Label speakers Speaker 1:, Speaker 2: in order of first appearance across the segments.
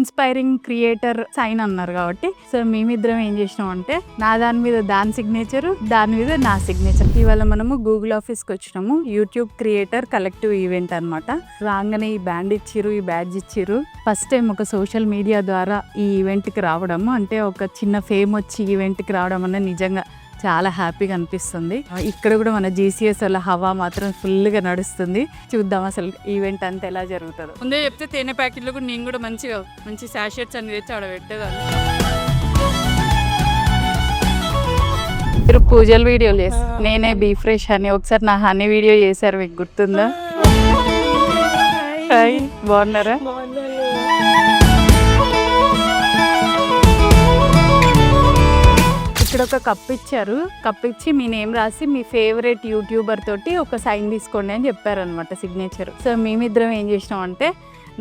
Speaker 1: Inspiring creator sign అన్నారు కాబట్టి so మేమిద్దరం ఏం చేసినాం అంటే నా దాని మీద దాని సిగ్నేచర్, దాని మీద నా సిగ్నేచర్. ఇవాళ మనము గూగుల్ ఆఫీస్కి వచ్చినాము. యూట్యూబ్ క్రియేటర్ కలెక్టివ్ ఈవెంట్ అనమాట. రాగానే ఈ బ్యాండ్ ఇచ్చిర్రు, ఈ బ్యాడ్జ్ ఇచ్చిర్రు. ఫస్ట్ టైం ఒక సోషల్ మీడియా ద్వారా ఈ ఈవెంట్కి రావడము, అంటే ఒక చిన్న ఫేమ్ వచ్చి ఈవెంట్కి రావడం అనేది నిజంగా చాలా హ్యాపీగా అనిపిస్తుంది. ఇక్కడ కూడా మన జీసీఎస్ వల్ల హవా మాత్రం ఫుల్గా నడుస్తుంది. చూద్దాం అసలు ఈవెంట్ అంతా ఎలా జరుగుతుందో.
Speaker 2: ముందే చెప్తే తేనె ప్యాకెట్లు కూడా నేను కూడా మంచి శాషెట్స్ అన్ని తెచ్చి ఆడ పెట్టేదాన్ని.
Speaker 1: మీరు పూజల వీడియోలు చేస్తారు, నేనే బీ ఫ్రెష్ అని ఒకసారి నా హనీ వీడియో చేశారు, మీకు గుర్తుందా? హాయ్, బాగున్నారా? ఇక్కడ ఒక కప్ ఇచ్చారు. కప్ ఇచ్చి మీ నేమ్ రాసి మీ ఫేవరెట్ యూట్యూబర్ తోటి ఒక సైన్ తీసుకోండి అని చెప్పారనమాట, సిగ్నేచర్. సో మేమిద్దరం ఏం చేసినాం అంటే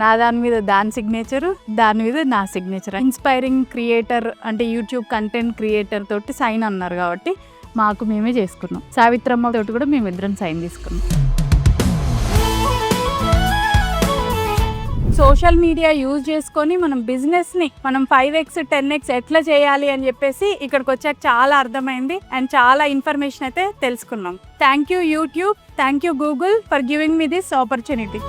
Speaker 1: నా దాని మీద దాని సిగ్నేచర్, దాని మీద నా సిగ్నేచర్. ఇన్స్పైరింగ్ క్రియేటర్ అంటే యూట్యూబ్ కంటెంట్ క్రియేటర్ తోటి సైన్ అన్నారు కాబట్టి మాకు మేమే చేసుకున్నాం. సావిత్రమ్మ తోటి కూడా మేమిద్దరం సైన్ తీసుకున్నాం. సోషల్ మీడియా యూజ్ చేసుకొని మనం బిజినెస్ని మనం 5x 10x ఎట్లా చేయాలి అని చెప్పేసి ఇక్కడికి వచ్చాక చాలా అర్థమైంది అండ్ చాలా ఇన్ఫర్మేషన్ అయితే తెలుసుకున్నాం. Thank you YouTube, thank you Google for giving me this opportunity.